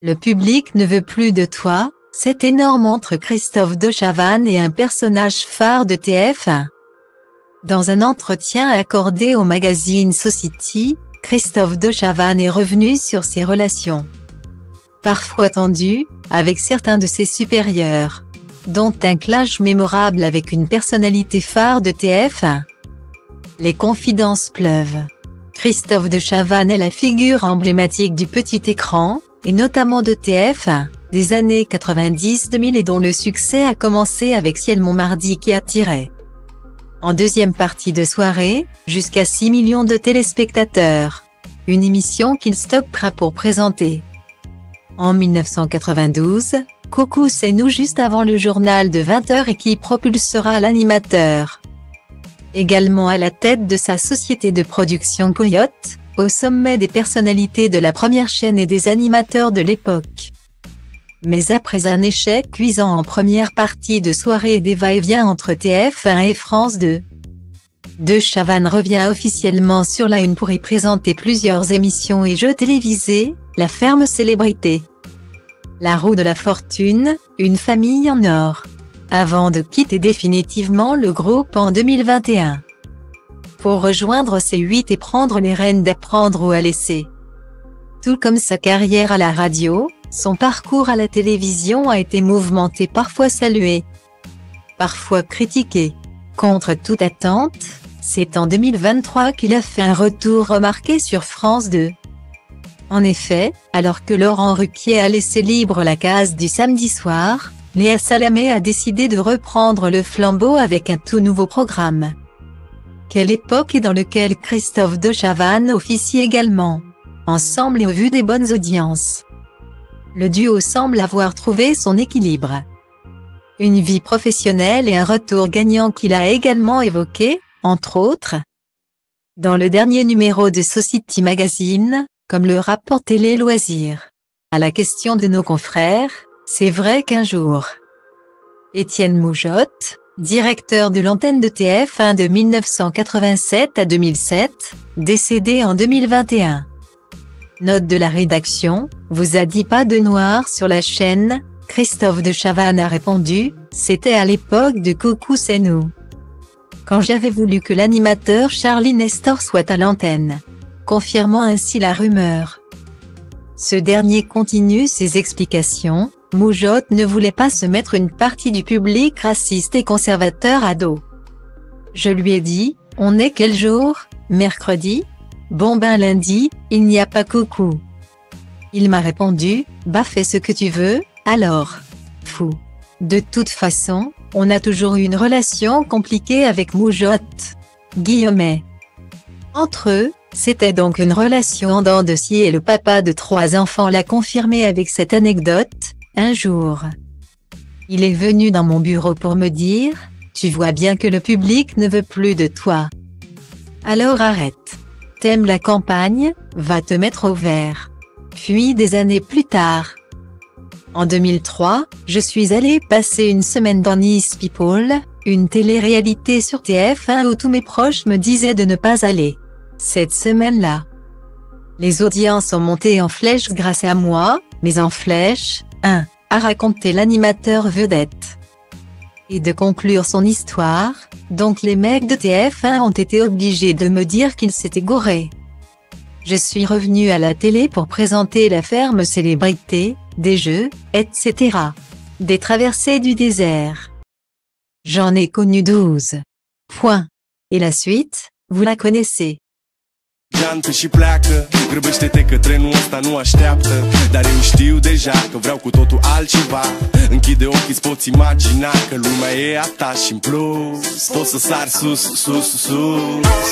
Le public ne veut plus de toi, c'est énorme entre Christophe de Chavannes et un personnage phare de TF1. Dans un entretien accordé au magazine Society, Christophe de Chavannes est revenu sur ses relations, parfois tendues, avec certains de ses supérieurs, dont un clash mémorable avec une personnalité phare de TF1. Les confidences pleuvent. Christophe de Chavannes est la figure emblématique du petit écran, et notamment de TF1, des années 90-2000 et dont le succès a commencé avec Ciel mon mardi qui attirait, en deuxième partie de soirée, jusqu'à 6 millions de téléspectateurs. Une émission qu'il stoppera pour présenter en 1992, Coucou c'est nous juste avant le journal de 20h et qui propulsera l'animateur également à la tête de sa société de production Coyote, au sommet des personnalités de la première chaîne et des animateurs de l'époque. Mais après un échec cuisant en première partie de soirée et des va-et-vient entre TF1 et France 2, De Chavannes revient officiellement sur la Une pour y présenter plusieurs émissions et jeux télévisés, La Ferme Célébrité, La Roue de la Fortune, Une famille en or, avant de quitter définitivement le groupe en 2021. Pour rejoindre C8 et prendre les rênes d'Apprendre ou à laisser. Tout comme sa carrière à la radio, son parcours à la télévision a été mouvementé, parfois salué, parfois critiqué. Contre toute attente, c'est en 2023 qu'il a fait un retour remarqué sur France 2. En effet, alors que Laurent Ruquier a laissé libre la case du samedi soir, Léa Salamé a décidé de reprendre le flambeau avec un tout nouveau programme. Quelle époque et dans lequel Christophe de Chavannes officie également. Ensemble et au vu des bonnes audiences, le duo semble avoir trouvé son équilibre. Une vie professionnelle et un retour gagnant qu'il a également évoqué, entre autres, dans le dernier numéro de Society Magazine, comme le rapportait Les Loisirs. À la question de nos confrères, c'est vrai qu'un jour, Étienne Moujotte, directeur de l'antenne de TF1 de 1987 à 2007, décédé en 2021. Note de la rédaction, vous a dit pas de noir sur la chaîne, Christophe de Chavannes a répondu, c'était à l'époque de Coucou c'est nous, quand j'avais voulu que l'animateur Charlie Nestor soit à l'antenne, confirmant ainsi la rumeur. Ce dernier continue ses explications, Moujotte ne voulait pas se mettre une partie du public raciste et conservateur à dos. Je lui ai dit, on est quel jour, mercredi? Bon ben lundi, il n'y a pas Coucou. Il m'a répondu, bah fais ce que tu veux, alors. Fou. De toute façon, on a toujours eu une relation compliquée avec Moujotte. Guillemets. Entre eux, c'était donc une relation en dents de scie et le papa de 3 enfants l'a confirmé avec cette anecdote. Un jour, il est venu dans mon bureau pour me dire, tu vois bien que le public ne veut plus de toi. Alors arrête. T'aimes la campagne, va te mettre au vert. Puis des années plus tard, en 2003, je suis allé passer une semaine dans Nice People, une télé-réalité sur TF1 où tous mes proches me disaient de ne pas aller. Cette semaine-là, les audiences ont monté en flèche grâce à moi, mais en flèche, a raconté l'animateur vedette. Et de conclure son histoire, donc les mecs de TF1 ont été obligés de me dire qu'ils s'étaient gaurés. Je suis revenu à la télé pour présenter La Ferme Célébrité, des jeux, etc. Des traversées du désert. J'en ai connu 12. Point. Et la suite, vous la connaissez. Geantă și pleacă, grăbește-te că trenul ăsta nu așteaptă. Dar eu știu deja că vreau cu totul altceva. Închide ochii, îți poți imagina că lumea e a ta și în plus poți să sari sus, sus, sus.